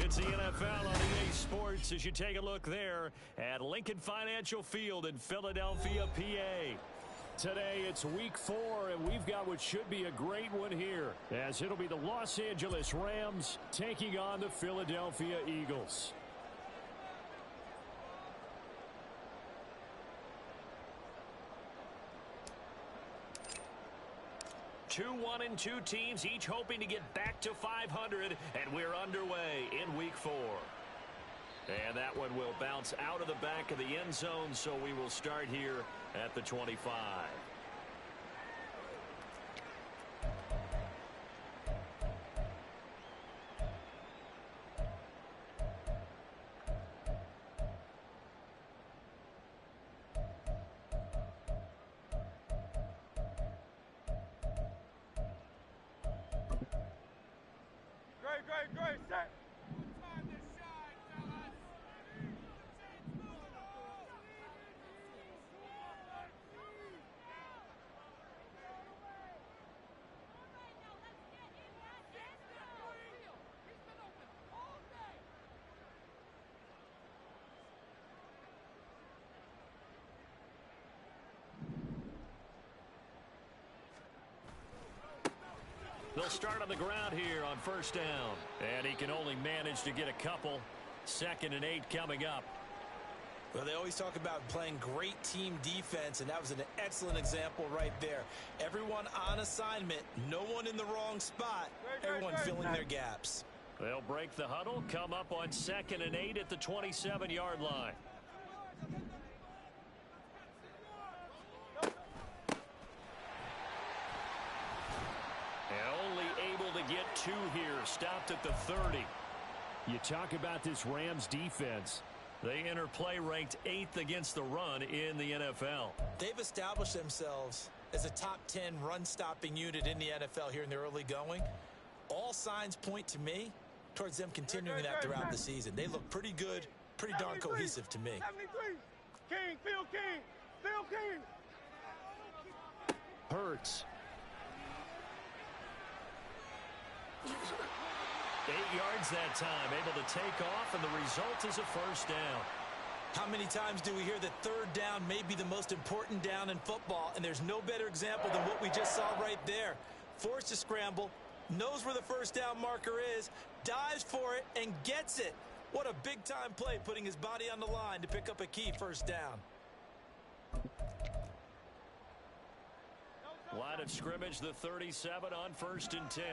It's the NFL on EA Sports as you take a look there at Lincoln Financial Field in Philadelphia, PA. Today it's week 4, and we've got what should be a great one here, as it'll be the Los Angeles Rams taking on the Philadelphia Eagles. Two 1-2 teams, each hoping to get back to 500, and we're underway in week 4. And that one will bounce out of the back of the end zone, so we will start here at the 25. Great, set. They'll start on the ground here on first down. And he can only manage to get a couple. 2nd and 8 coming up. Well, they always talk about playing great team defense, and that was an excellent example right there. Everyone on assignment, no one in the wrong spot, everyone filling their gaps. They'll break the huddle, come up on 2nd and 8 at the 27-yard line. Get 2 here, stopped at the 30. You talk about this Rams defense. They enter play ranked 8th against the run in the NFL. They've established themselves as a top 10 run-stopping unit in the NFL here in the early going. All signs point to me towards them continuing that throughout the season. They look pretty good, pretty darn cohesive to me. 73. King, Phil King, Phil King. Hurts. 8 yards that time, able to take off, and the result is a first down. How many times do we hear that third down may be the most important down in football, and there's no better example than what we just saw right there. Forced to scramble, knows where the first down marker is, dives for it, and gets it. What a big-time play, putting his body on the line to pick up a key first down. Line of scrimmage, the 37 on 1st and 10.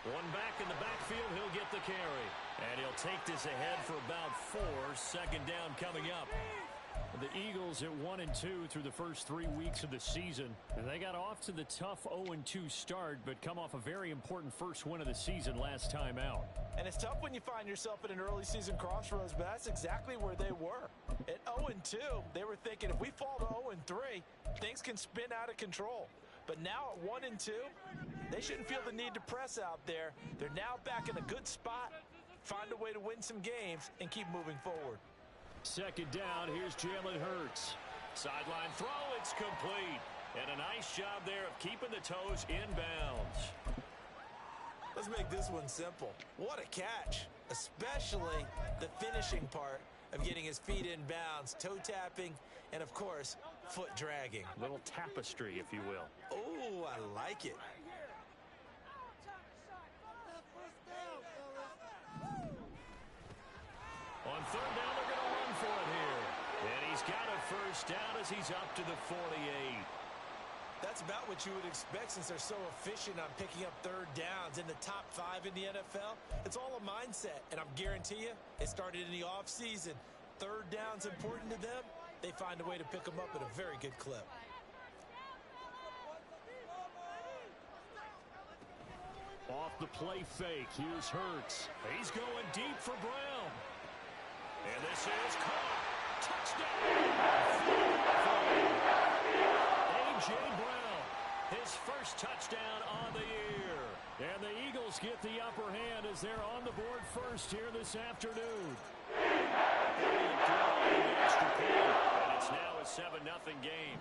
One back in the backfield, he'll get the carry. And he'll take this ahead for about 4. 2nd down coming up. The Eagles at 1-2 through the first 3 weeks of the season. And they got off to the tough 0-2 start, but come off a very important first win of the season last time out. And it's tough when you find yourself at an early season crossroads, but that's exactly where they were. At 0-2, they were thinking if we fall to 0-3, things can spin out of control. But now at 1-2, they shouldn't feel the need to press out there. They're now back in a good spot, find a way to win some games, and keep moving forward. 2nd down, here's Jalen Hurts. Sideline throw, it's complete. And a nice job there of keeping the toes inbounds. Let's make this one simple. What a catch, especially the finishing part of getting his feet in bounds, toe tapping, and of course, foot dragging. Little tapestry, if you will. Oh, I like it. On 3rd down, they're going to run for it here. And he's got a first down as he's up to the 48. That's about what you would expect since they're so efficient on picking up 3rd downs in the top 5 in the NFL. It's all a mindset, and I'm guarantee you it started in the offseason. 3rd down's important to them. They find a way to pick them up at a very good clip. Off the play fake, here's Hurts. He's going deep for Brown. And this is caught. Touchdown. A.J. Brown, his first touchdown on the year. And the Eagles get the upper hand as they're on the board first here this afternoon. And it's now a 7-0 game.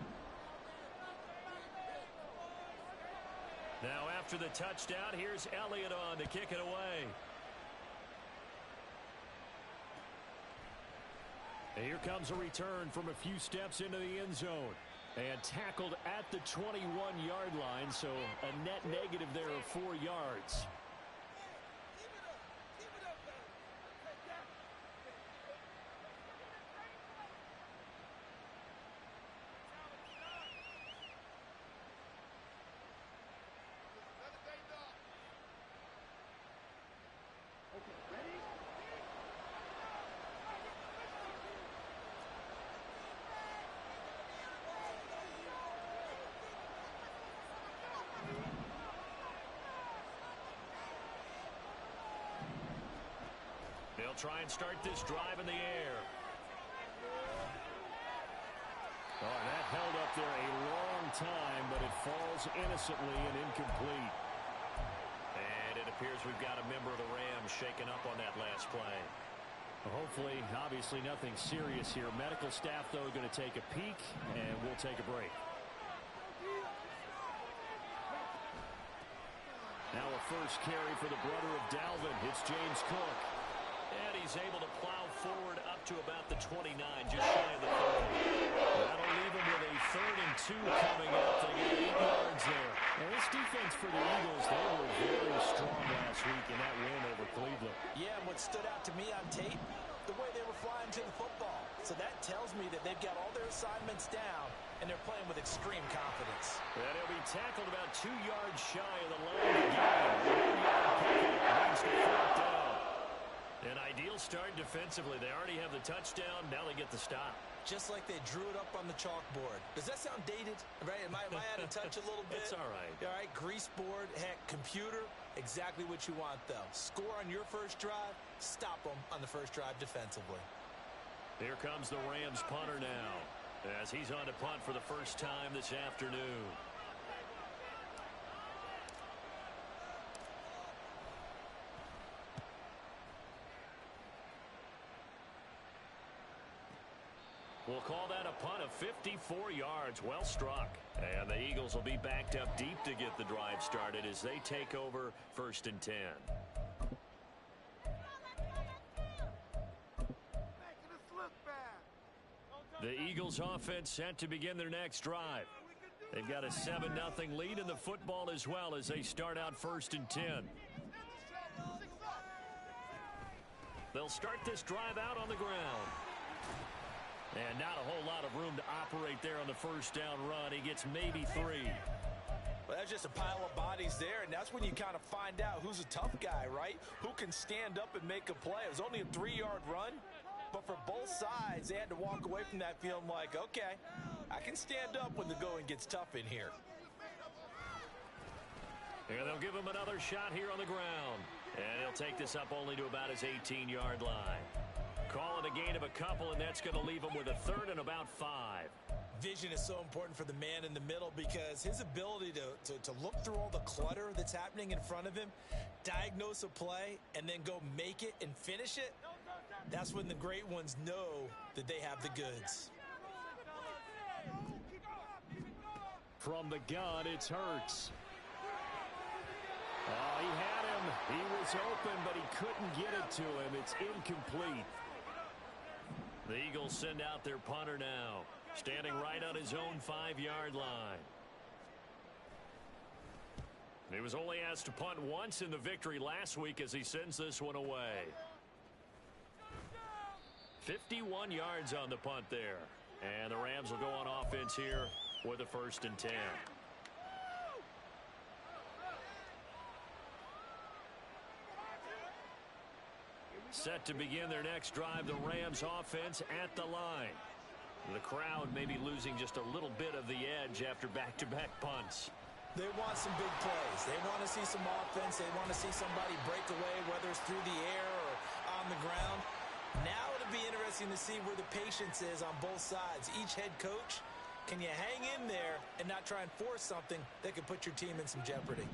Now after the touchdown, here's Elliott on to kick it away. And here comes a return from a few steps into the end zone. And tackled at the 21-yard line, so a net negative there of 4 yards. They'll try and start this drive in the air. Oh, that held up there a long time, but it falls innocently and incomplete. And it appears we've got a member of the Rams shaken up on that last play. Well, hopefully, obviously nothing serious here. Medical staff, though, going to take a peek, and we'll take a break. Now a first carry for the brother of Dalvin. It's James Cook. And he's able to plow forward up to about the 29, just shy of the 30. That'll leave him with a 3rd and 2 coming up. They get 8 yards there. And this defense for the Eagles, they were very strong last week in that win over Cleveland. Yeah, and what stood out to me on tape, the way they were flying to the football. So that tells me that they've got all their assignments down, and they're playing with extreme confidence. And he'll be tackled about 2 yards shy of the line again. 1 yard pickup leads to 4th down. An ideal start defensively. They already have the touchdown. Now they get the stop. Just like they drew it up on the chalkboard. Does that sound dated? Right? Am I out of touch a little bit? It's all right. All right, grease board, heck, computer, exactly what you want, though. Score on your first drive, stop them on the first drive defensively. Here comes the Rams punter now, as he's on to punt for the first time this afternoon. We'll call that a punt of 54 yards. Well struck. And the Eagles will be backed up deep to get the drive started as they take over 1st and 10. The Eagles offense set to begin their next drive. They've got a 7-0 lead in the football as well as they start out 1st and 10. They'll start this drive out on the ground. And not a whole lot of room to operate there on the first down run. He gets maybe 3. Well, that's just a pile of bodies there, and that's when you kind of find out who's a tough guy, right? Who can stand up and make a play. It was only a 3-yard run, but for both sides, they had to walk away from that feeling like, okay, I can stand up when the going gets tough in here. And they'll give him another shot here on the ground. And he'll take this up only to about his 18-yard line. Call it a gain of a couple, and that's going to leave him with a 3rd and about 5. Vision is so important for the man in the middle because his ability to look through all the clutter that's happening in front of him, diagnose a play, and then go make it and finish it, that's when the great ones know that they have the goods. From the gun, it's Hurts. Oh, he had him. He was open, but he couldn't get it to him. It's incomplete. The Eagles send out their punter now, standing right on his own 5-yard line. He was only asked to punt once in the victory last week as he sends this one away. 51 yards on the punt there. And the Rams will go on offense here with a 1st and 10. Set to begin their next drive, the Rams offense at the line. The crowd may be losing just a little bit of the edge after back-to-back punts. They want some big plays. They want to see some offense. They want to see somebody break away, whether it's through the air or on the ground. Now it'll be interesting to see where the patience is on both sides. Each head coach, can you hang in there and not try and force something that could put your team in some jeopardy?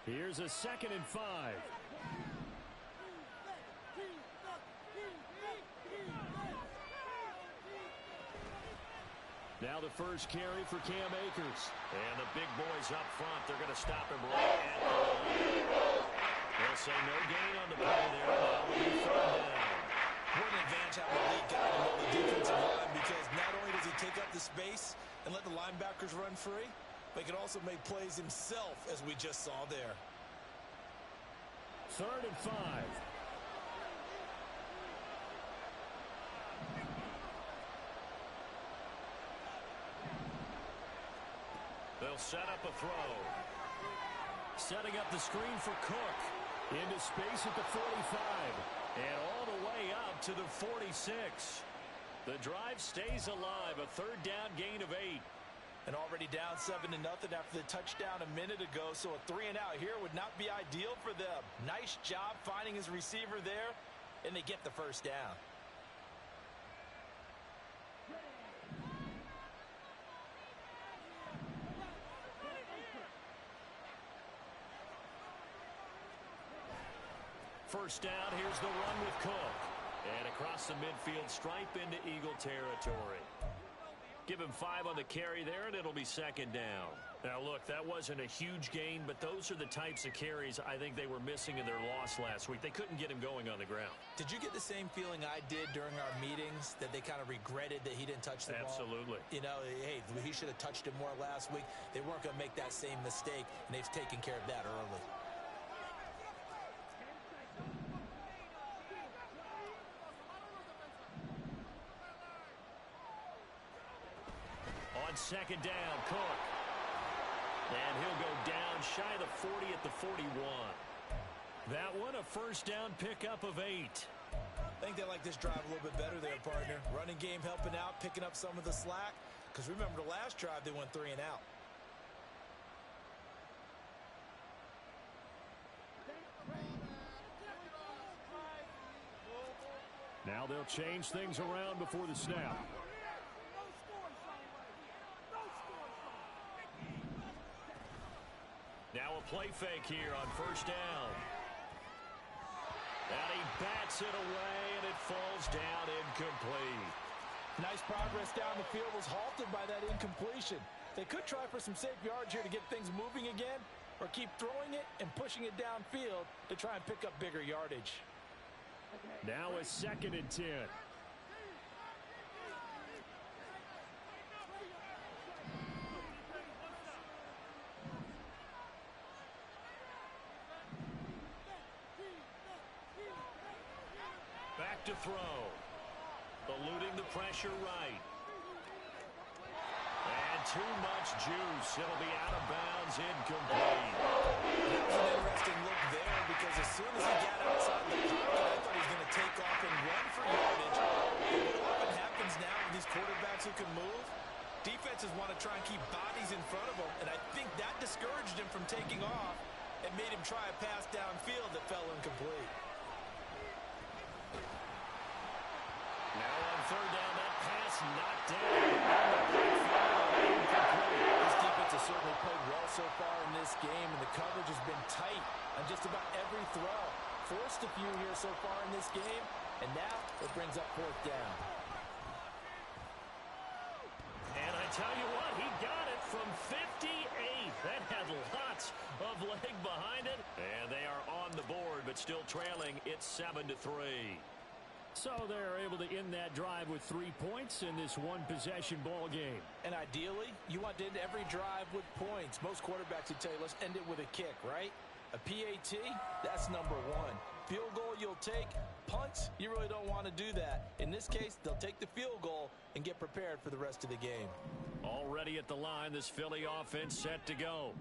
Here's a 2nd and 5. Now the first carry for Cam Akers. And the big boys up front, they're going to stop him right at the line. They'll say no gain on the play there. Now it'll be third down. What an advantage having a lead guy to know the defensive line, because not only does he take up the space and let the linebackers run free, but he can also make plays himself, as we just saw there. 3rd and 5. They'll set up a throw. Setting up the screen for Cook. Into space at the 45. And all the way up to the 46. The drive stays alive. A 3rd down gain of 8. And already down 7-0 after the touchdown a minute ago. So a 3-and-out here would not be ideal for them. Nice job finding his receiver there. And they get the first down. First down, here's the run with Cook. And across the midfield stripe into Eagle territory. Give him 5 on the carry there, and it'll be 2nd down. Now, look, that wasn't a huge gain, but those are the types of carries I think they were missing in their loss last week. They couldn't get him going on the ground. Did you get the same feeling I did during our meetings, that they kind of regretted that he didn't touch the ball? Absolutely. You know, hey, he should have touched it more last week. They weren't going to make that same mistake, and they've taken care of that early. On 2nd down, Cook. And he'll go down shy of the 40 at the 41. That one a first down pickup of 8. I think they like this drive a little bit better there, partner. Running game helping out, picking up some of the slack. Because remember, the last drive, they went 3-and-out. Now they'll change things around before the snap. Now a play fake here on first down. And he bats it away, and it falls down incomplete. Nice progress down the field, was halted by that incompletion. They could try for some safe yards here to get things moving again, or keep throwing it and pushing it downfield to try and pick up bigger yardage. Now a 2nd and 10. Back to throw. Eluding the pressure right. And too much juice. It'll be out of bounds, incomplete. That was an interesting look there, because as soon as he got outside the pocket, I thought he was going to take off and run for yardage. But what often happens now with these quarterbacks who can move, defenses want to try and keep bodies in front of them, and I think that discouraged him from taking off and made him try a pass downfield that fell incomplete. Now on 3rd down, that pass knocked down. This defense has certainly played well so far in this game, and the coverage has been tight on just about every throw. Forced a few here so far in this game, and now it brings up 4th down. And I tell you what, he got it from 58. That had lots of leg behind it. And they are on the board, but still trailing. It's 7-3. So they're able to end that drive with 3 points in this one-possession ball game. And ideally, you want to end every drive with points. Most quarterbacks would tell you, let's end it with a kick, right? A PAT, that's number 1. Field goal you'll take. Punts, you really don't want to do that. In this case, they'll take the field goal and get prepared for the rest of the game. Already at the line, this Philly offense set to go.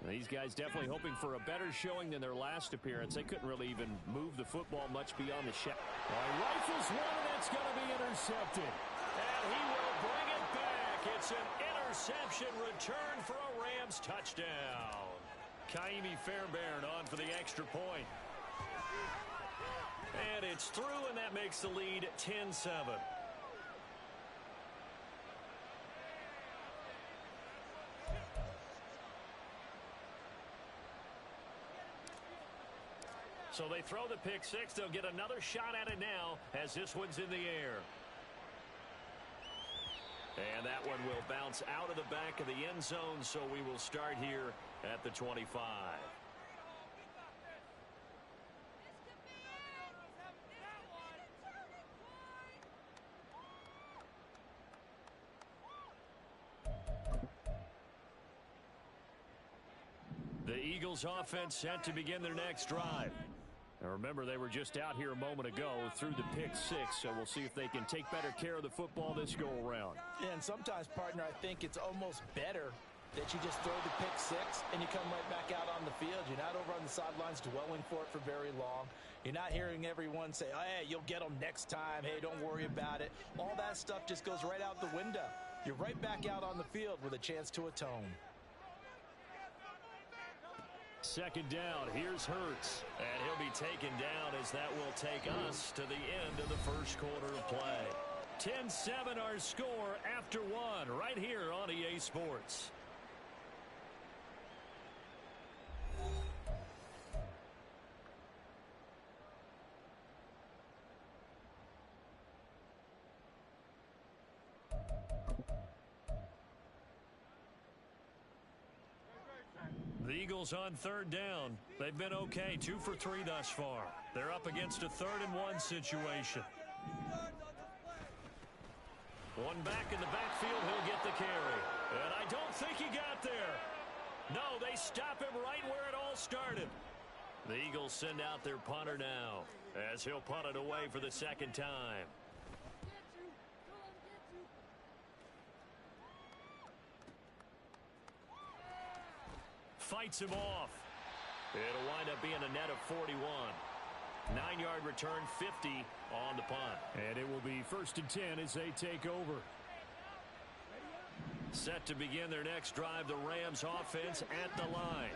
These guys definitely hoping for a better showing than their last appearance. They couldn't really even move the football much beyond the shot. Rifles one, and it's going to be intercepted. And he will bring it back. It's an interception return for a Rams touchdown. Kaimi Fairbairn on for the extra point. And it's through, and that makes the lead 10-7. So they throw the pick six. They'll get another shot at it now as this one's in the air. And that one will bounce out of the back of the end zone, so we will start here at the 25. The Eagles offense set to begin their next drive. Now remember, they were just out here a moment ago through the pick six, so we'll see if they can take better care of the football this go-around. Yeah, and sometimes, partner, I think it's almost better that you just throw the pick six and you come right back out on the field. You're not over on the sidelines dwelling for it for very long. You're not hearing everyone say, oh, hey, you'll get them next time. Hey, don't worry about it. All that stuff just goes right out the window. You're right back out on the field with a chance to atone. Second down, here's Hurts, and he'll be taken down as that will take us to the end of the first quarter of play. 10-7 our score after one right here on EA Sports. The Eagles on third down. They've been okay, 2 for 3 thus far. They're up against a 3rd-and-1 situation. One back in the backfield, he'll get the carry. And I don't think he got there. No, they stop him right where it all started. The Eagles send out their punter now, as he'll punt it away for the second time. Fights him off. It'll wind up being a net of 41. 9-yard return, 50 on the punt. And it will be 1st and 10 as they take over. Set to begin their next drive, the Rams offense at the line.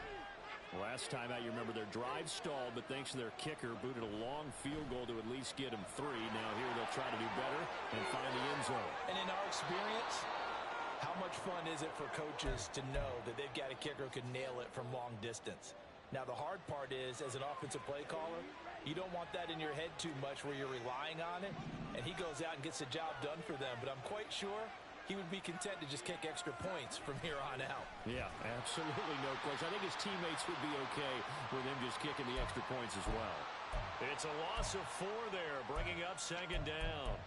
Last time out, you remember their drive stalled, but thanks to their kicker, booted a long field goal to at least get them 3. Now here they'll try to do better and find the end zone. And in our experience, how much fun is it for coaches to know that they've got a kicker who can nail it from long distance? Now, the hard part is, as an offensive play caller, you don't want that in your head too much where you're relying on it, and he goes out and gets the job done for them. But I'm quite sure he would be content to just kick extra points from here on out. Yeah, absolutely no question. I think his teammates would be okay with him just kicking the extra points as well. It's a loss of 4 there, bringing up 2nd down.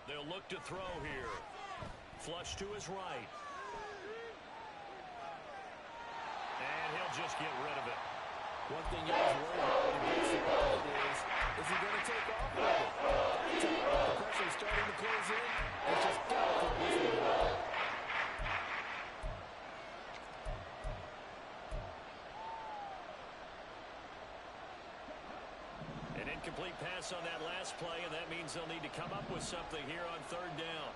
They'll look to throw here. Flush to his right. And he'll just get rid of it. One thing you always worry about when he gets the ball is he going to take off with it? The pressure is starting to close in. It's just difficult with the ball. An incomplete pass on that last play, and that means they'll need to come up with something here on 3rd down.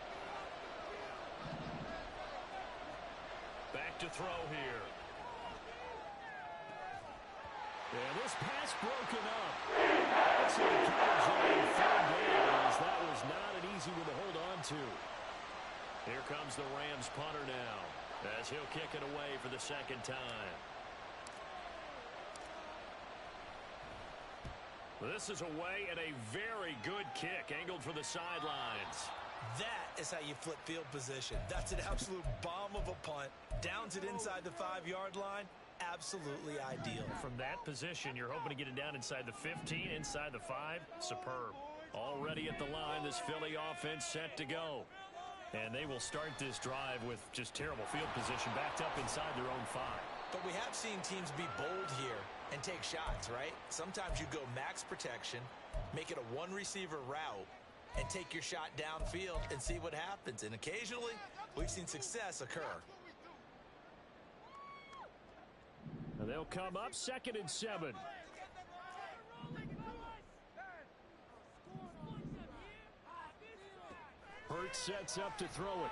Back to throw here. And this pass broken up. That's an encouraging 3rd down, as that was not an easy one to hold on to. Here comes the Rams punter now, as he'll kick it away for the 2nd time. This is away and a very good kick, angled for the sidelines. That is how you flip field position. That's an absolute bomb of a punt. Downs it inside the 5-yard line. Absolutely ideal. From that position, you're hoping to get it down inside the 15, inside the 5. Superb. Already at the line, this Philly offense set to go. And they will start this drive with just terrible field position, backed up inside their own 5. But we have seen teams be bold here and take shots, right? Sometimes you go max protection, make it a 1-receiver route, and take your shot downfield and see what happens. And occasionally, we've seen success occur. And they'll come up 2nd and 7. Hurts sets up to throw it.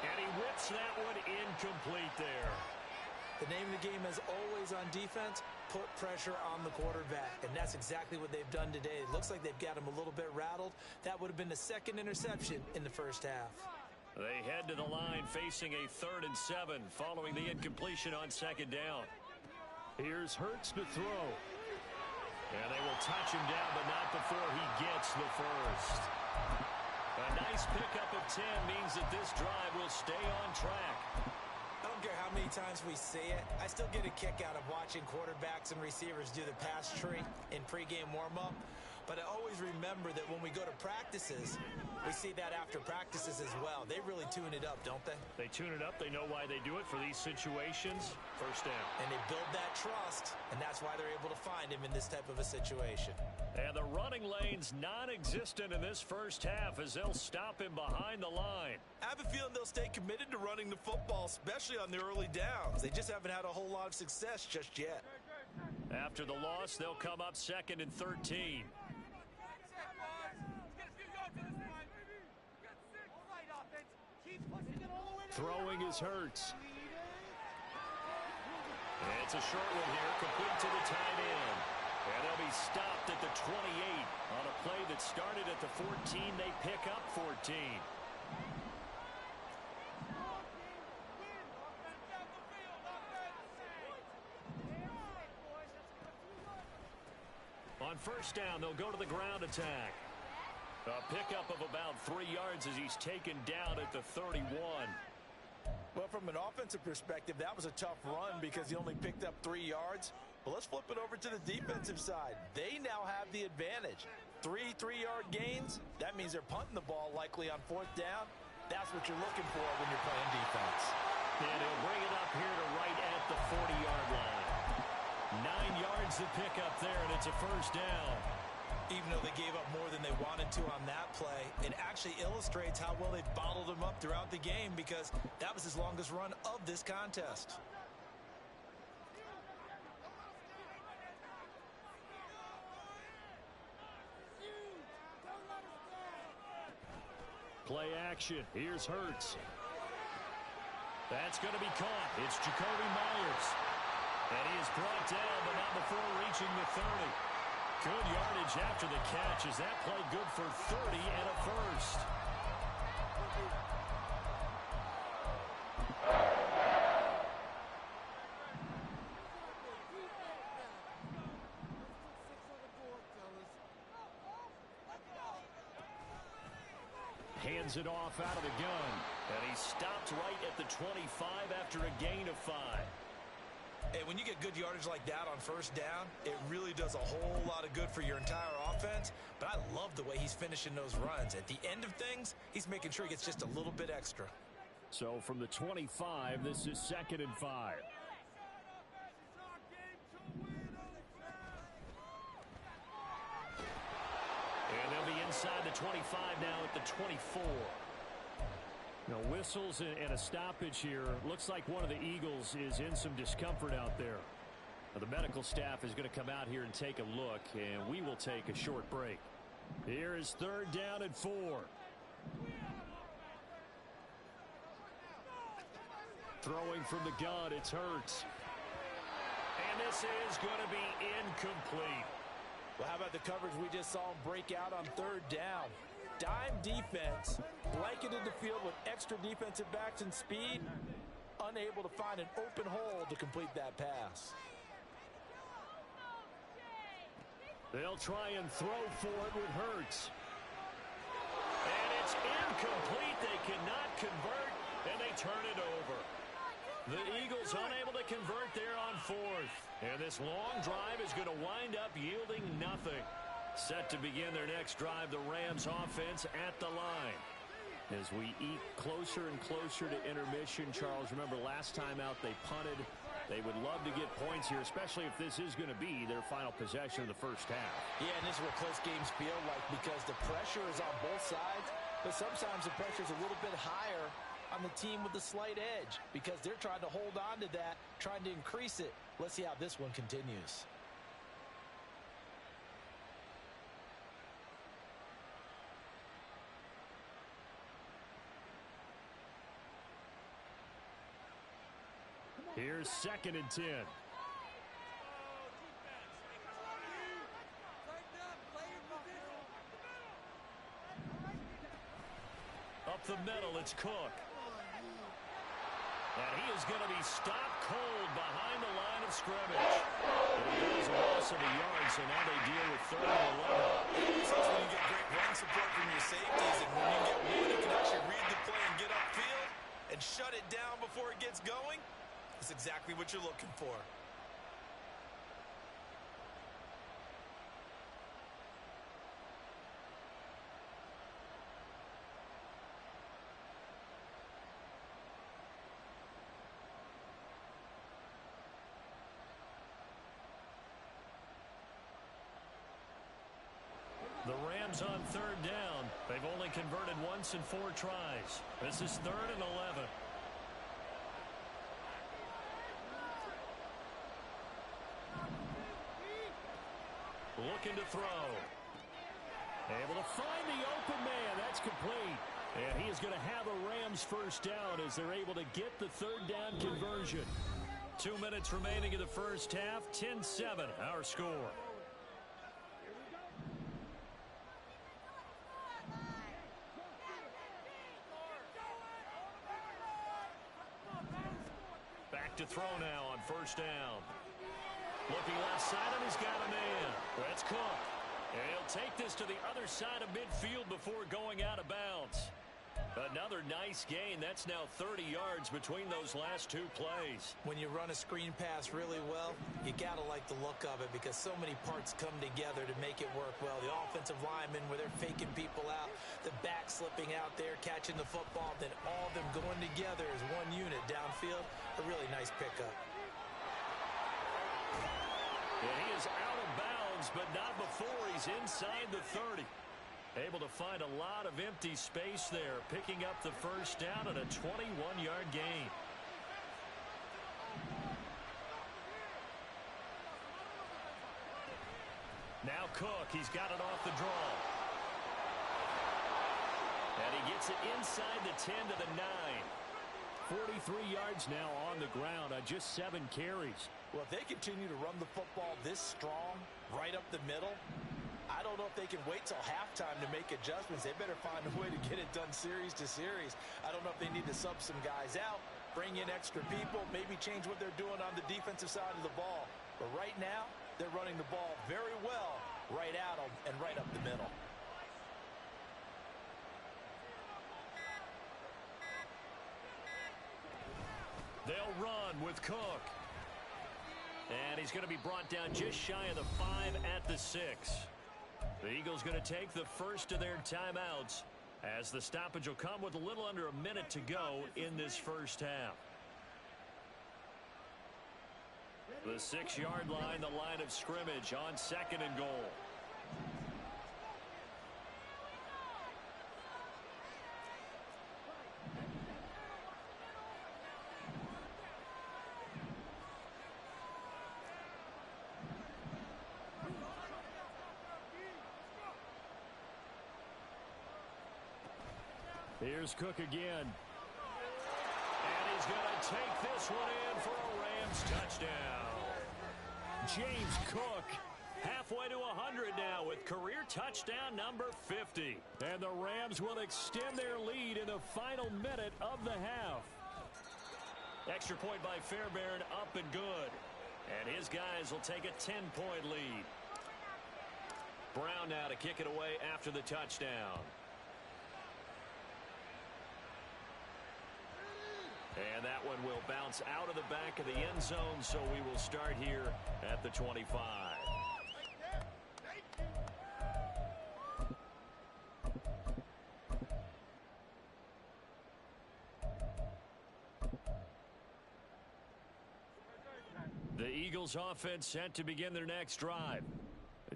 And he whips that one incomplete there. The name of the game, as always on defense, put pressure on the quarterback, and that's exactly what they've done today. It looks like they've got him a little bit rattled. That would have been the second interception in the first half. They head to the line facing a 3rd and 7 following the incompletion on 2nd down. Here's Hurts to throw. And they will touch him down, but not before he gets the first. A nice pickup of 10 means that this drive will stay on track. I don't care how many times we see it. I still get a kick out of watching quarterbacks and receivers do the pass tree in pregame warm-up. But I always remember that when we go to practices, we see that after practices as well. They really tune it up, don't they? They tune it up. They know why they do it for these situations. First down. And they build that trust, and that's why they're able to find him in this type of a situation. And the running lane's non-existent in this first half as they'll stop him behind the line. I have a feeling they'll stay committed to running the football, especially on the early downs. They just haven't had a whole lot of success just yet. After the loss, they'll come up 2nd and 13. Throwing is Hurts. It's a short one here, complete to the tight end. And they'll be stopped at the 28. On a play that started at the 14, they pick up 14. On first down, they'll go to the ground attack. A pickup of about 3 yards as he's taken down at the 31. Well, from an offensive perspective, that was a tough run because he only picked up 3 yards. But let's flip it over to the defensive side. They now have the advantage. 3 3-yard gains. That means they're punting the ball likely on 4th down. That's what you're looking for when you're playing defense. And he'll bring it up here to right at the 40-yard line. 9 yards to pick up there, and it's a first down. Even though they gave up more than they wanted to on that play, it actually illustrates how well they've bottled him up throughout the game because that was his longest run of this contest. Play action. Here's Hurts. That's going to be caught. It's Jacoby Myers. And he is brought down, but not before reaching the 30. Good yardage after the catch. Is that play good for 30 and a first? Hands it off out of the gun. And he stopped right at the 25 after a gain of 5. Hey, when you get good yardage like that on first down, it really does a whole lot of good for your entire offense. But I love the way he's finishing those runs. At the end of things, he's making sure he gets just a little bit extra. So from the 25, this is 2nd and 5. And they'll be inside the 25 now at the 24. Now, whistles and a stoppage here. Looks like one of the Eagles is in some discomfort out there. Now, the medical staff is going to come out here and take a look, and we will take a short break. Here is 3rd down and 4. Throwing from the gun, it's Hurts. And this is going to be incomplete. Well, how about the coverage we just saw him break out on 3rd down? Dime defense, blanketed the field with extra defensive backs and speed, unable to find an open hole to complete that pass. They'll try and throw for it with Hurts. And it's incomplete. They cannot convert, and they turn it over. The Eagles unable to convert there on 4th. And this long drive is going to wind up yielding nothing. Set to begin their next drive, the Rams offense at the line. As we eat closer and closer to intermission, Charles, remember last time out they punted. They would love to get points here, especially if this is going to be their final possession of the first half. Yeah, and this is what close games feel like because the pressure is on both sides, but sometimes the pressure is a little bit higher on the team with the slight edge because they're trying to hold on to that, trying to increase it. Let's see how this one continues. Here's 2nd and 10. the middle. It's Cook. And he is going to be stopped cold behind the line of scrimmage. It was a loss of a yard, so now they deal with 3rd and 11. So when you get great run support from your safeties, and when you get one who can actually read the play and get upfield and shut it down before it gets going, that's exactly what you're looking for. The Rams on 3rd down. They've only converted once in 4 tries. This is 3rd and 11. Looking to throw. Able to find the open man. That's complete. And he is going to have a Rams first down as they're able to get the 3rd down conversion. 2 minutes remaining in the first half. 10-7 our score. To throw now on 1st down. Looking left side, and he's got a man. That's Cook. And he'll take this to the other side of midfield before going out of bounds. Another nice gain. That's now 30 yards between those last 2 plays. When you run a screen pass really well, you got to like the look of it because so many parts come together to make it work well. The offensive linemen, where they're faking people out, the back slipping out there, catching the football, then all of them going together as one unit downfield. A really nice pickup. And he is out of bounds, but not before he's inside the 30. Able to find a lot of empty space there, picking up the first down and a 21-yard gain. Now Cook, he's got it off the draw. And he gets it inside the 10 to the 9. 43 yards now on the ground on just 7 carries. Well, if they continue to run the football this strong, right up the middle, I don't know if they can wait till halftime to make adjustments. They better find a way to get it done series to series. I don't know if they need to sub some guys out, bring in extra people, maybe change what they're doing on the defensive side of the ball. But right now, they're running the ball very well right at them and right up the middle. They'll run with Cook. And he's going to be brought down just shy of the 5 at the 6. The Eagles going to take the first of their timeouts as the stoppage will come with a little under a minute to go in this first half. The 6-yard line, the line of scrimmage on 2nd and goal. Here's Cook again. And he's going to take this one in for a Rams touchdown. James Cook halfway to 100 now with career touchdown number 50. And the Rams will extend their lead in the final minute of the half. Extra point by Fairbairn, up and good. And his guys will take a 10-point lead. Brown now to kick it away after the touchdown. And that one will bounce out of the back of the end zone, so we will start here at the 25. The Eagles offense set to begin their next drive.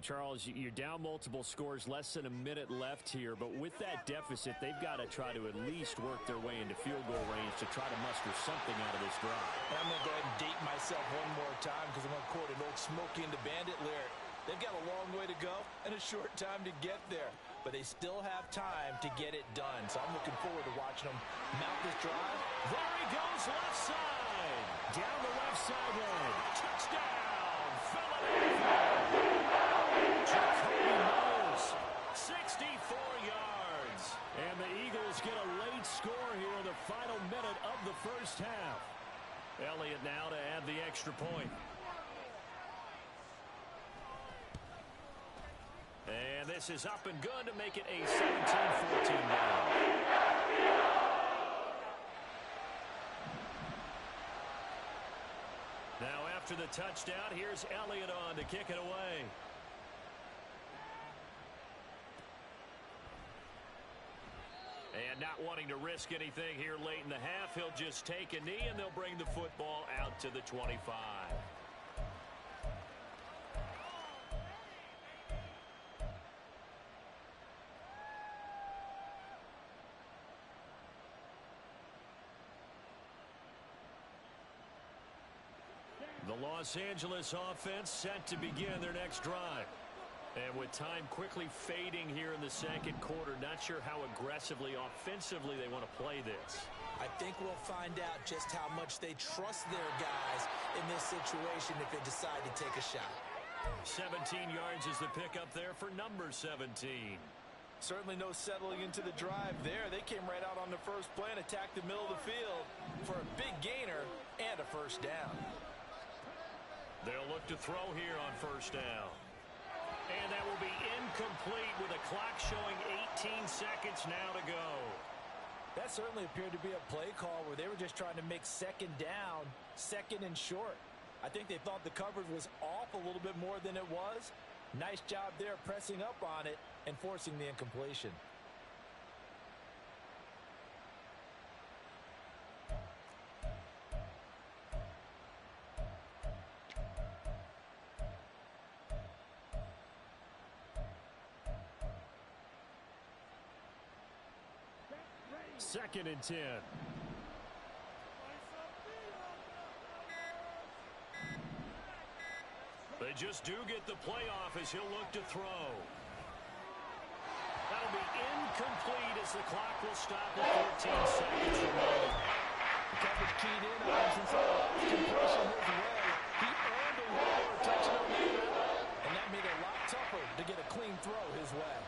Charles, you're down multiple scores, less than a minute left here, but with that deficit, they've got to try to at least work their way into field goal range to try to muster something out of this drive. And I'm going to go ahead and date myself one more time because I'm going to quote an old Smokey and the Bandit lyric. They've got a long way to go and a short time to get there, but they still have time to get it done. So I'm looking forward to watching them mount this drive. There he goes, left side. Down the left sideline. Touchdown, Philadelphia. Jacoby Myers, 64 yards. And the Eagles get a late extra point. And this is up and good to make it a 17-14 game. Now after the touchdown, here's Elliott on to kick it away. And not wanting to risk anything here late in the half, he'll just take a knee and they'll bring the football out to the 25. The Los Angeles offense set to begin their next drive. And with time quickly fading here in the second quarter, not sure how aggressively, offensively they want to play this. I think we'll find out just how much they trust their guys in this situation if they decide to take a shot. 17 yards is the pickup there for number 17. Certainly no settling into the drive there. They came right out on the first play and attacked the middle of the field for a big gainer and a first down. They'll look to throw here on first down. And that will be incomplete with a clock showing 18 seconds now to go. That certainly appeared to be a play call where they were just trying to make second down, second and short. I think they thought the coverage was off a little bit more than it was. Nice job there pressing up on it and forcing the incompletion. Second and 10. They just do get the playoff as he'll look to throw. That'll be incomplete as the clock will stop at 14 seconds remaining. The coverage keyed in on him since he lost completion his way. He earned a little more attention on that, and that made it a lot tougher to get a clean throw his way.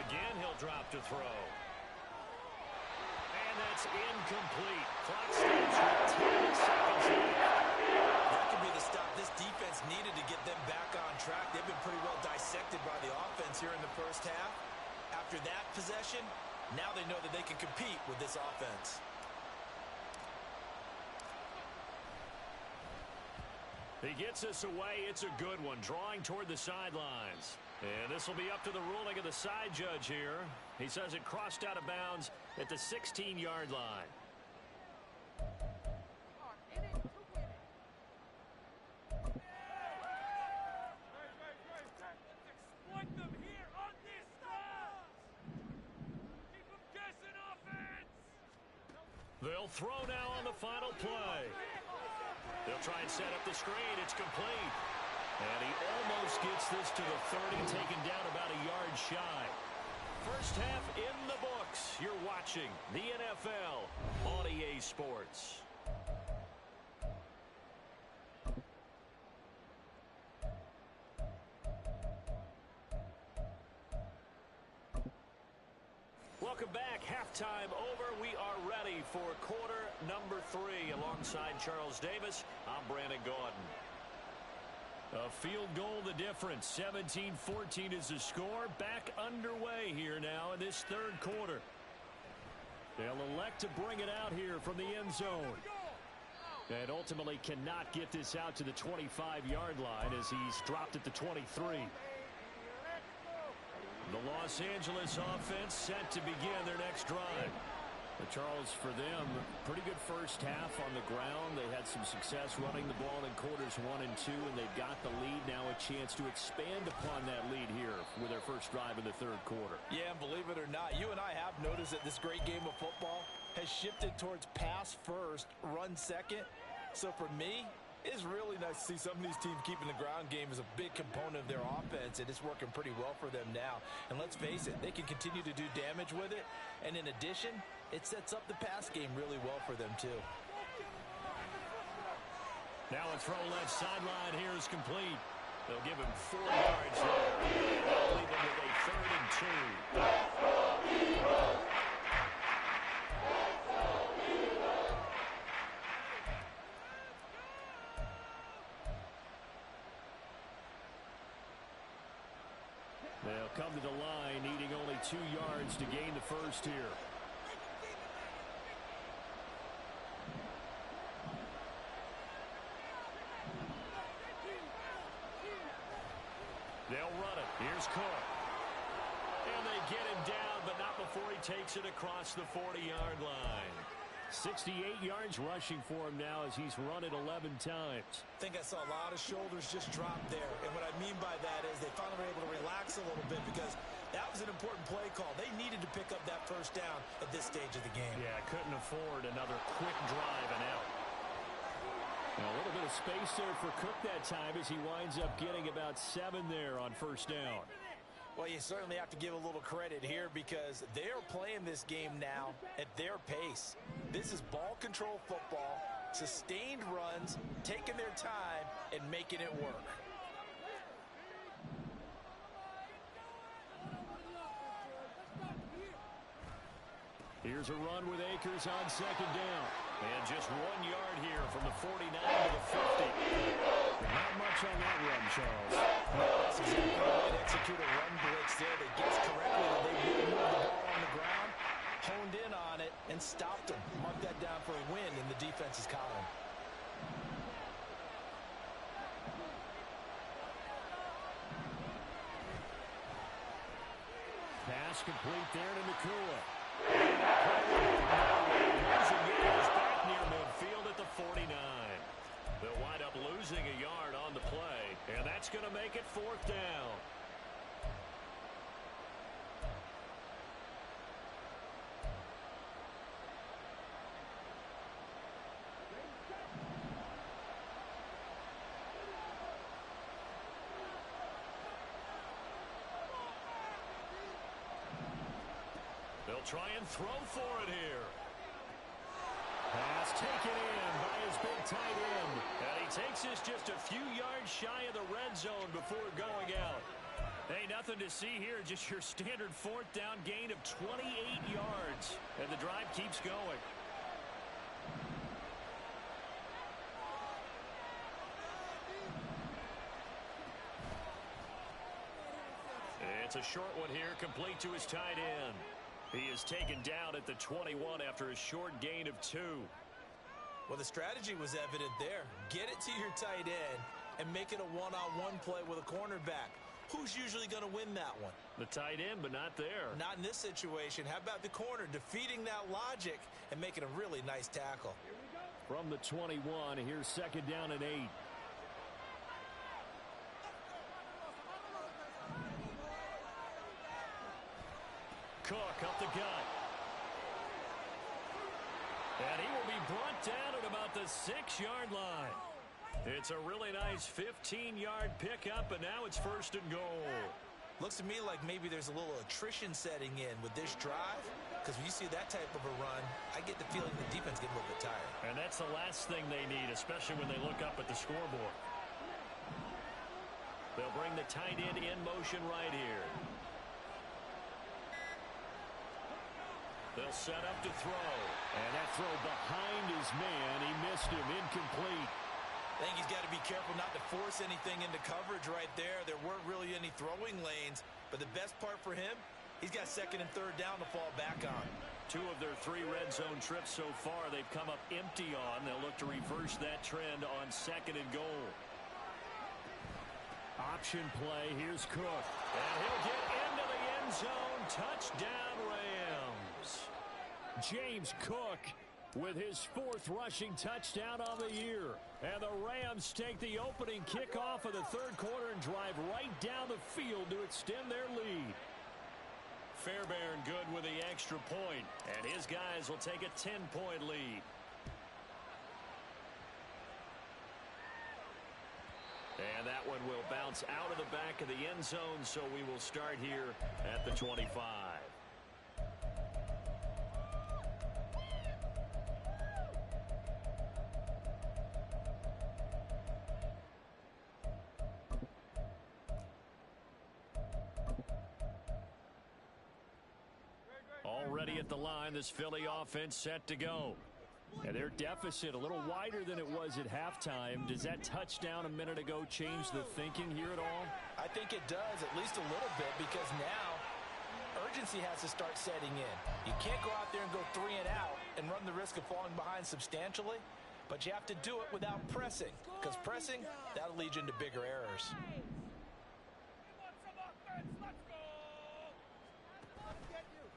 Again, he'll drop to throw. And that's incomplete. Clock stops with 10 seconds left. That could be the stop this defense needed to get them back on track. They've been pretty well dissected by the offense here in the first half. After that possession, now they know that they can compete with this offense. He gets us away. It's a good one, drawing toward the sidelines. And this will be up to the ruling of the side judge here. He says it crossed out of bounds at the 16-yard line. Exploit them here on this stop. Keep them guessing offense. They'll throw now on the final play. They'll try and set up the screen. It's complete. And he almost gets this to the 30, taken down about a yard shy. First half in the books. You're watching the NFL on EA Sports. Welcome back. Halftime over. We are ready for quarter number 3. Alongside Charles Davis, I'm Brandon Gaudin. A field goal the difference. 17-14 is the score. Back underway here now in this third quarter. They'll elect to bring it out here from the end zone. And ultimately cannot get this out to the 25-yard line as he's dropped at the 23. The Los Angeles offense set to begin their next drive. But Charles, for them, pretty good first half on the ground. They had some success running the ball in quarters 1 and 2, and they've got the lead now, a chance to expand upon that lead here with their first drive in the third quarter. Yeah, and believe it or not, you and I have noticed that this great game of football has shifted towards pass first, run second. So for me, it's really nice to see some of these teams keeping the ground game as a big component of their offense, and it's working pretty well for them now. And let's face it, they can continue to do damage with it. And in addition, it sets up the pass game really well for them too. Now a throw left sideline here is complete. They'll give him 4 yards there. They'll leave him with a 3rd and 2. They'll come to the line, needing only 2 yards to gain the first here. They'll run it. Here's Cook. And they get him down, but not before he takes it across the 40-yard line. 68 yards rushing for him now as he's run it 11 times. I think I saw a lot of shoulders just drop there. And what I mean by that is they finally were able to relax a little bit because that was an important play call. They needed to pick up that first down at this stage of the game. Yeah, couldn't afford another quick drive and out. Now, a little bit of space there for Cook that time as he winds up getting about 7 there on first down. Well, you certainly have to give a little credit here because they are playing this game now at their pace. This is ball control football, sustained runs, taking their time, and making it work. Here's a run with Akers on second down. And just 1 yard here from the 49 to the 50. Not much on that run, Charles. No, that's exactly the way to execute a run blitz there. They guessed correctly that they would move the ball on the ground, honed in on it, and stopped them. Mark that down for a win in the defense's column. Pass complete there to Nakua. Back near midfield at the 49. They'll wind up losing a yard on the play, and that's going to make it 4th down. They'll try and throw for it here. Pass taken in by his big tight end. And he takes this just a few yards shy of the red zone before going out. Hey, nothing to see here, just your standard 4th down gain of 28 yards. And the drive keeps going. It's a short one here, complete to his tight end. He is taken down at the 21 after a short gain of 2. Well, the strategy was evident there. Get it to your tight end and make it a one-on-one play with a cornerback. Who's usually going to win that one? The tight end, but not there. Not in this situation. How about the corner defeating that logic and making a really nice tackle? From the 21, here's 2nd down and 8. Cook up the gut. And he will be brought down at about the 6-yard line. It's a really nice 15-yard pickup, and now it's 1st and goal. Looks to me like maybe there's a little attrition setting in with this drive, because when you see that type of a run, I get the feeling the defense gets a little bit tired. And that's the last thing they need, especially when they look up at the scoreboard. They'll bring the tight end in motion right here. They'll set up to throw. And that throw behind his man. He missed him. Incomplete. I think he's got to be careful not to force anything into coverage right there. There weren't really any throwing lanes. But the best part for him, he's got 2nd and 3rd down to fall back on. 2 of their 3 red zone trips so far they've come up empty on. They'll look to reverse that trend on 2nd and goal. Option play. Here's Cook. And he'll get into the end zone. Touchdown, Rams. James Cook with his 4th rushing touchdown on the year. And the Rams take the opening kickoff of the 3rd quarter and drive right down the field to extend their lead. Fairbairn good with the extra point, and his guys will take a 10-point lead. And that one will bounce out of the back of the end zone, so we will start here at the 25. at the line. This Philly offense set to go. And their deficit a little wider than it was at halftime. Does that touchdown a minute ago change the thinking here at all? I think it does, at least a little bit, because now urgency has to start setting in. You can't go out there and go 3 and out and run the risk of falling behind substantially, but you have to do it without pressing, because pressing, that'll lead you into bigger errors.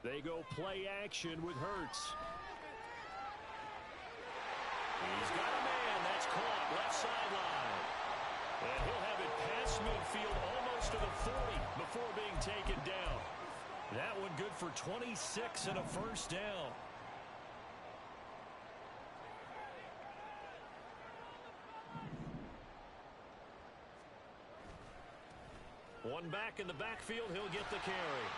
They go play action with Hurts. He's got a man. That's caught left sideline. And he'll have it past midfield almost to the 40 before being taken down. That one good for 26 and a first down. One back in the backfield. He'll get the carry.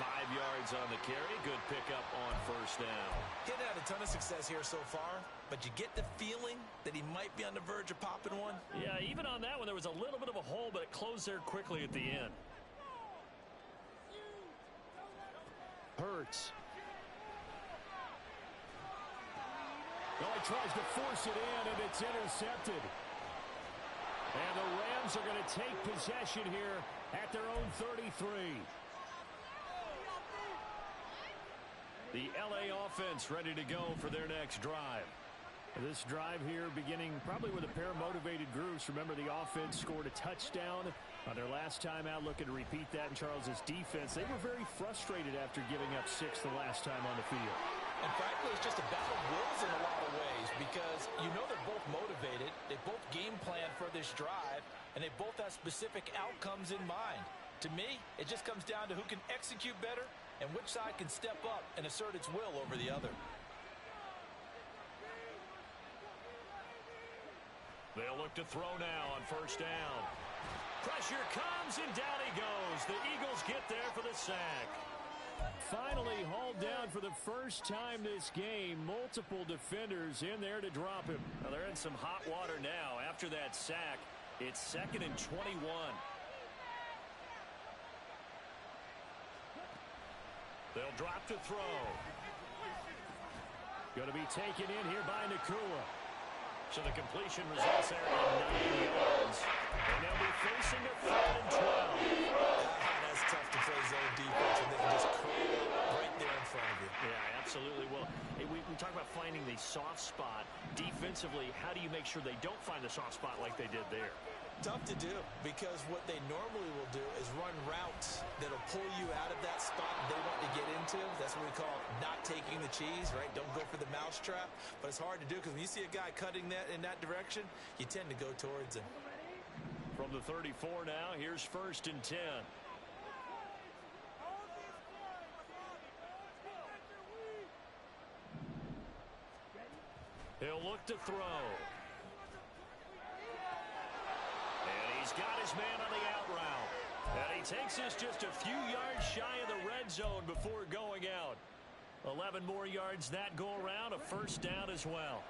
5 yards on the carry. Good pickup on first down. He's had a ton of success here so far, but you get the feeling that he might be on the verge of popping one. Yeah, even on that one, there was a little bit of a hole, but it closed there quickly at the end. Hurts. Well, he tries to force it in, and it's intercepted. And the Rams are going to take possession here at their own 33. The LA offense ready to go for their next drive. This drive here beginning probably with a pair of motivated groups. Remember, the offense scored a touchdown on their last time out. Looking to repeat that in Charles's defense. They were very frustrated after giving up 6 the last time on the field. And frankly, it's just a battle of wills in a lot of ways, because you know they're both motivated. They both game plan for this drive, and they both have specific outcomes in mind. To me, it just comes down to who can execute better and which side can step up and assert its will over the other. They'll look to throw now on first down. Pressure comes, and down he goes. The Eagles get there for the sack. Finally hauled down for the first time this game. Multiple defenders in there to drop him. Well, they're in some hot water now. After that sack, it's 2nd and 21. They'll drop to throw. Going to be taken in here by Nakua. So the completion results there in 9 yards. And they'll be facing a 3rd and 12. That's tough to play zone defense when they can just curl right there in front of you. Yeah, absolutely. Well, we talk about finding the soft spot. Defensively, how do you make sure they don't find the soft spot like they did there? Tough to do, because what they normally will do is run routes that'll pull you out of that spot they want to get into. That's what we call not taking the cheese, right? Don't go for the mousetrap. But it's hard to do, because when you see a guy cutting that in that direction, you tend to go towards him. From the 34 now, here's 1st and 10. He'll look to throw. He's got his man on the out route. And he takes this just a few yards shy of the red zone before going out. 11 more yards that go around, a first down as well.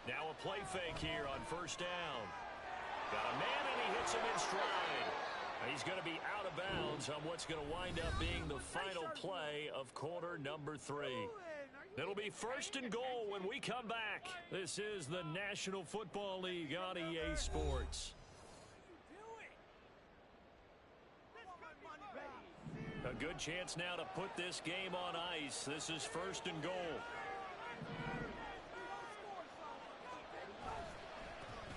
Now a play fake here on first down. Got a man, and he hits him in stride. He's going to be out of bounds on what's going to wind up being the final play of quarter number 3. It'll be 1st and goal when we come back. This is the National Football League on EA Sports. A good chance now to put this game on ice. This is 1st and goal.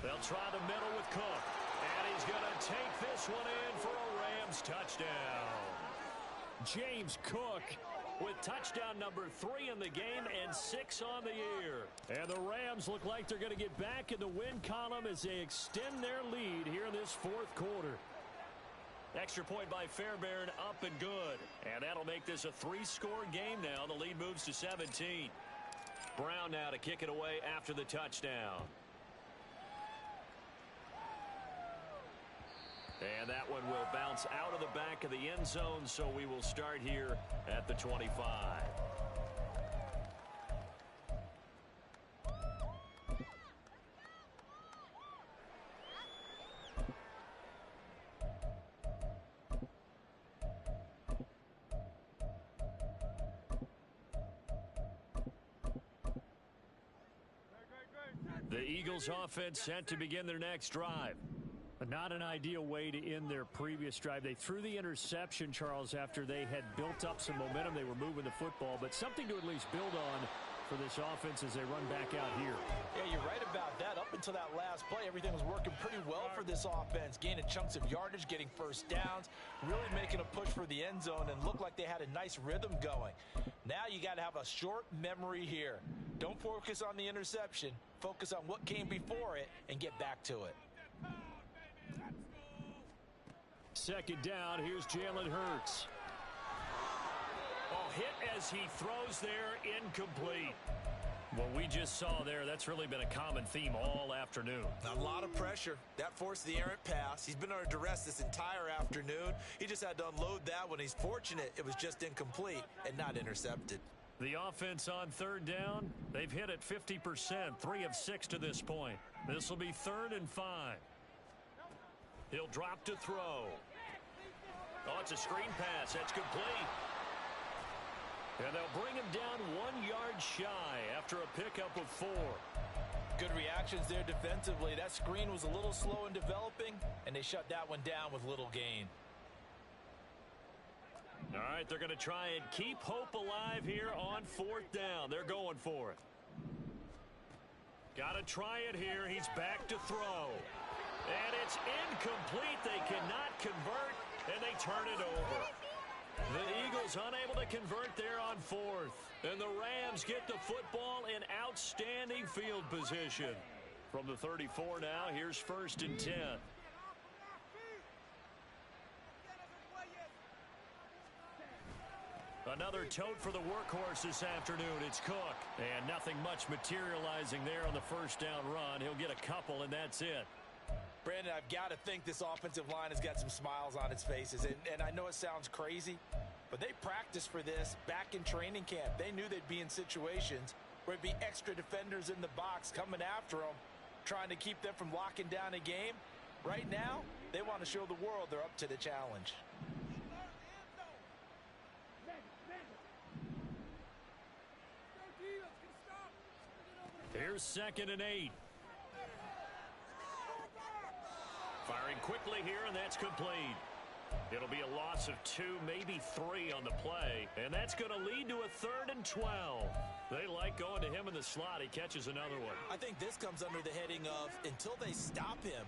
They'll try the middle with Cook. And he's going to take this one in for a Rams touchdown. James Cook with touchdown number 3 in the game and 6 on the year. And the Rams look like they're going to get back in the win column as they extend their lead here in this 4th quarter. Extra point by Fairbairn, up and good. And that'll make this a 3-score game now. The lead moves to 17. Brown now to kick it away after the touchdown. And that one will bounce out of the back of the end zone, so we will start here at the 25. The Eagles offense set to begin their next drive. Not an ideal way to end their previous drive. They threw the interception, Charles, after they had built up some momentum. They were moving the football, but something to at least build on for this offense as they run back out here. Yeah, you're right about that. Up until that last play, everything was working pretty well for this offense, gaining chunks of yardage, getting first downs, really making a push for the end zone, and looked like they had a nice rhythm going. Now you got to have a short memory here. Don't focus on the interception. Focus on what came before it and get back to it. Second down, here's Jalen Hurts. Oh, hit as he throws there, incomplete. What we just saw there, that's really been a common theme all afternoon. A lot of pressure. That forced the errant pass. He's been under duress this entire afternoon. He just had to unload that one. He's fortunate it was just incomplete and not intercepted. The offense on third down, they've hit it 50%, 3 of 6 to this point. This will be 3rd and 5. He'll drop to throw. Oh, it's a screen pass. That's complete. And they'll bring him down 1 yard shy after a pickup of 4. Good reactions there defensively. That screen was a little slow in developing, and they shut that one down with little gain. All right, they're going to try and keep hope alive here on 4th down. They're going for it. Got to try it here. He's back to throw. And it's incomplete. They cannot convert, and they turn it over. The Eagles unable to convert there on 4th. And the Rams get the football in outstanding field position. From the 34 now, here's 1st and 10. Another tote for the workhorse this afternoon. It's Cook. And nothing much materializing there on the first down run. He'll get a couple, and that's it. Brandon, I've got to think this offensive line has got some smiles on its faces. And I know it sounds crazy, but they practiced for this back in training camp. They knew they'd be in situations where it'd be extra defenders in the box coming after them, trying to keep them from locking down a game. Right now, they want to show the world they're up to the challenge. Here's 2nd and 8. Firing quickly here, and that's complete. It'll be a loss of 2, maybe 3 on the play, and that's going to lead to a 3rd and 12. They like going to him in the slot. He catches another one. I think this comes under the heading of, until they stop him,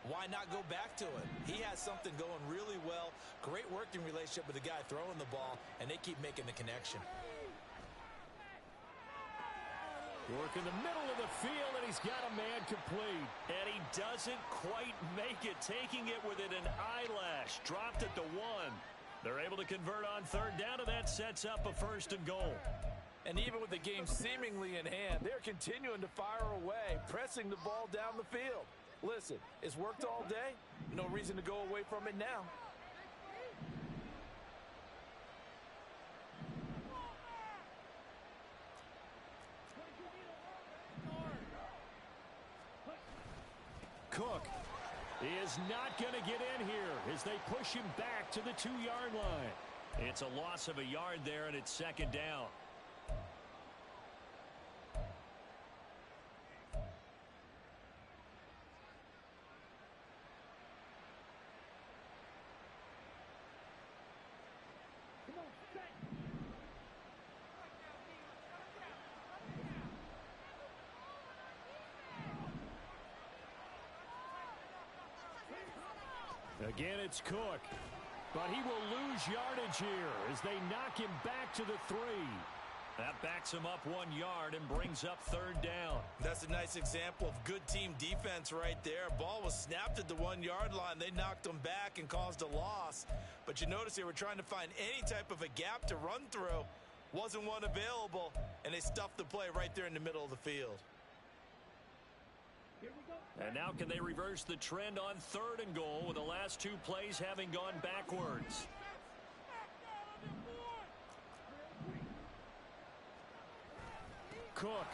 why not go back to it? He has something going really well, great working relationship with the guy throwing the ball, and they keep making the connection. Work in the middle of the field, and he's got a man complete. And he doesn't quite make it, taking it within an eyelash. Dropped it to 1. They're able to convert on 3rd down, and that sets up a 1st and goal. And even with the game seemingly in hand, they're continuing to fire away, pressing the ball down the field. Listen, it's worked all day. No reason to go away from it now. Cook is not going to get in here as they push him back to the 2-yard line. It's a loss of a yard there, and it's 2nd down. Again, it's Cook. But he will lose yardage here as they knock him back to the 3. That backs him up 1 yard and brings up 3rd down. That's a nice example of good team defense right there. Ball was snapped at the 1-yard line. They knocked him back and caused a loss. But you notice they were trying to find any type of a gap to run through. Wasn't one available, and they stuffed the play right there in the middle of the field. And now can they reverse the trend on 3rd and goal with the last 2 plays having gone backwards? Cook.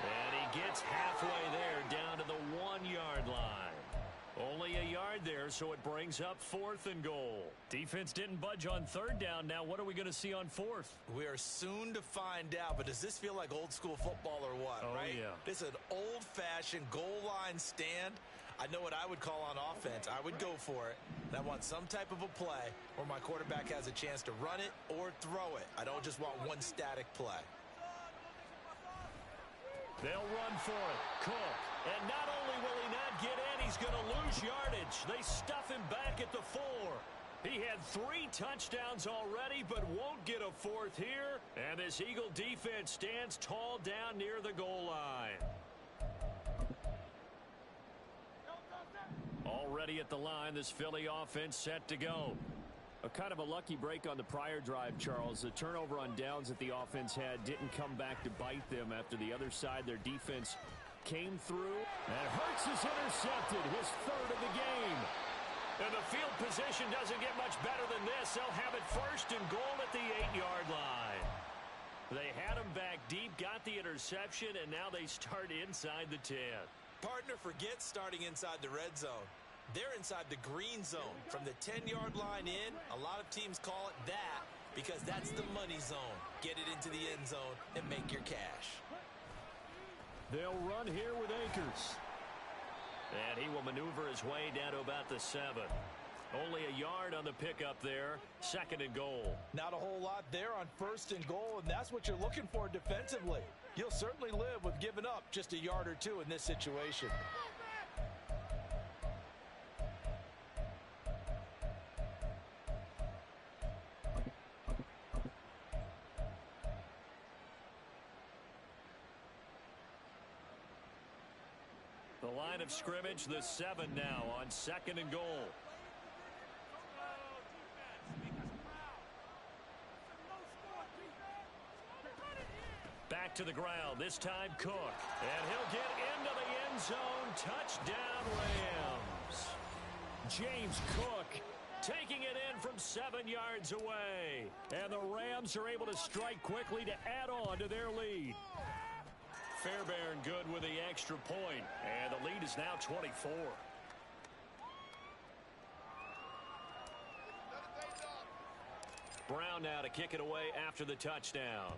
And he gets halfway there down to the 1-yard line. Only a yard there, so it brings up 4th and goal. Defense didn't budge on 3rd down. Now what are we going to see on 4th? We are soon to find out, but does this feel like old school football or what, Oh, right? yeah. This is an old-fashioned goal line stand. I know what I would call on offense. I would go for it. And I want some type of a play where my quarterback has a chance to run it or throw it. I don't just want one static play. They'll run for it. Cook. And not only will he not get in, he's going to lose yardage. They stuff him back at the 4. He had 3 touchdowns already, but won't get a 4th here. And this Eagle defense stands tall down near the goal line. Already at the line, this Philly offense set to go. A kind of a lucky break on the prior drive, Charles. The turnover on downs that the offense had didn't come back to bite them after the other side. Their defense came through. And Hurts is intercepted, his 3rd of the game. And the field position doesn't get much better than this. They'll have it 1st and goal at the 8-yard line. They had him back deep, got the interception, and now they start inside the 10. Partner, forget starting inside the red zone. They're inside the green zone. From the 10-yard line in, a lot of teams call it that because that's the money zone. Get it into the end zone and make your cash. They'll run here with Akers. And he will maneuver his way down to about the 7. Only a yard on the pickup there. 2nd and goal. Not a whole lot there on 1st and goal, and that's what you're looking for defensively. You'll certainly live with giving up just a yard or 2 in this situation. The line of scrimmage, the 7 now on 2nd and goal. Back to the ground, this time Cook. And he'll get into the end zone. Touchdown, Rams. James Cook taking it in from 7 yards away. And the Rams are able to strike quickly to add on to their lead. Fairbairn good with the extra point, and the lead is now 24. Brown now to kick it away after the touchdown.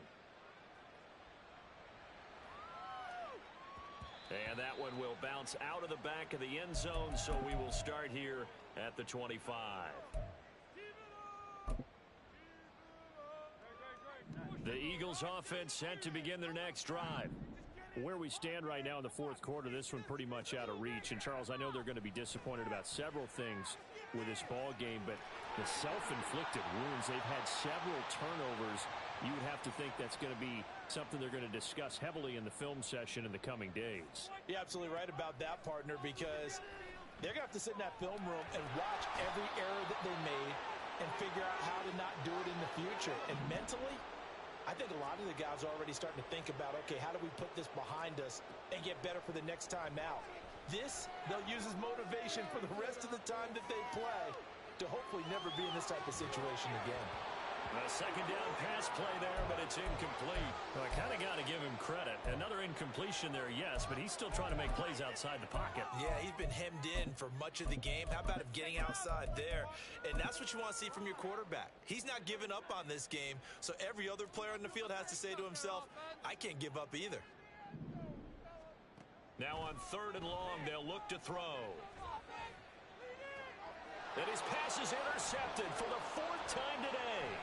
And that one will bounce out of the back of the end zone, so we will start here at the 25. The Eagles offense set to begin their next drive. Where we stand right now in the 4th quarter, this one pretty much out of reach. And, Charles, I know they're going to be disappointed about several things with this ball game, but the self-inflicted wounds, they've had several turnovers. You would have to think that's going to be something they're going to discuss heavily in the film session in the coming days. You're absolutely right about that, partner, because they're going to have to sit in that film room and watch every error that they made and figure out how to not do it in the future. And mentally, I think a lot of the guys are already starting to think about, okay, how do we put this behind us and get better for the next time out? This, they'll use as motivation for the rest of the time that they play to hopefully never be in this type of situation again. A 2nd down pass play there, but it's incomplete. Well, I kind of got to give him credit. Another incompletion there, yes, but he's still trying to make plays outside the pocket. Yeah, he's been hemmed in for much of the game. How about him getting outside there? And that's what you want to see from your quarterback. He's not giving up on this game, so every other player on the field has to say to himself, I can't give up either. Now on 3rd and long, they'll look to throw. And his pass is intercepted for the 4th time today.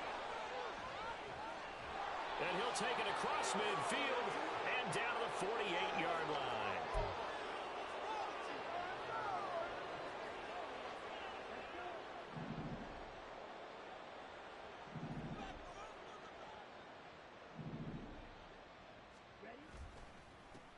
And he'll take it across midfield and down to the 48-yard line.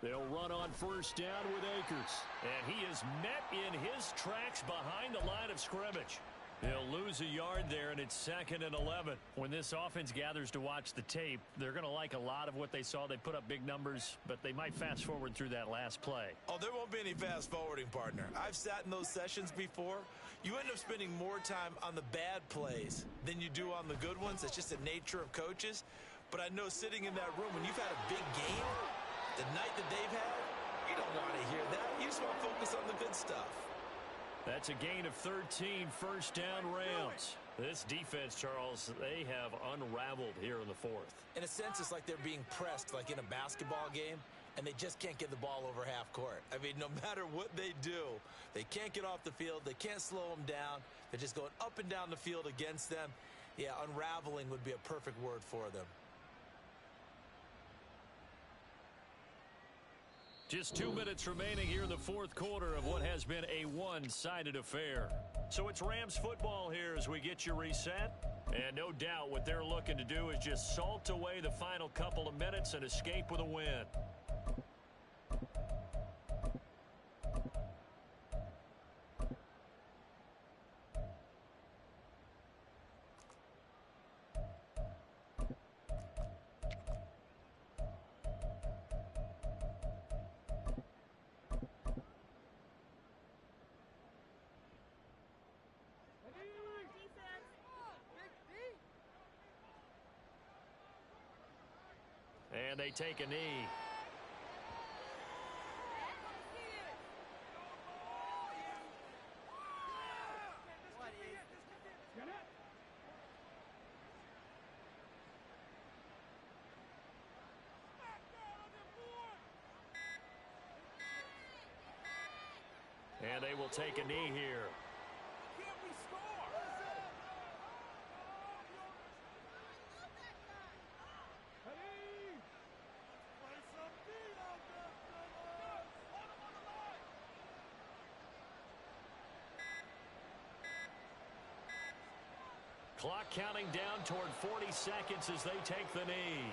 They'll run on 1st down with Akers. And he is met in his tracks behind the line of scrimmage. They'll lose a yard there, and it's 2nd and 11. When this offense gathers to watch the tape, they're going to like a lot of what they saw. They put up big numbers, but they might fast forward through that last play. Oh, there won't be any fast forwarding, partner. I've sat in those sessions before. You end up spending more time on the bad plays than you do on the good ones. It's just the nature of coaches. But I know sitting in that room, when you've had a big game, the night that they've had, you don't want to hear that. You just want to focus on the good stuff. That's a gain of 13 first down Rams. This defense, Charles, they have unraveled here in the fourth. In a sense, it's like they're being pressed like in a basketball game, and they just can't get the ball over half court. I mean, no matter what they do, they can't get off the field. They can't slow them down. They're just going up and down the field against them. Yeah, unraveling would be a perfect word for them. Just 2 minutes remaining here in the fourth quarter of what has been a one-sided affair. So it's Rams football here as we get you reset. And no doubt what they're looking to do is just salt away the final couple of minutes and escape with a win. And they take a knee. And they will take a knee here. Clock counting down toward 40 seconds as they take the knee.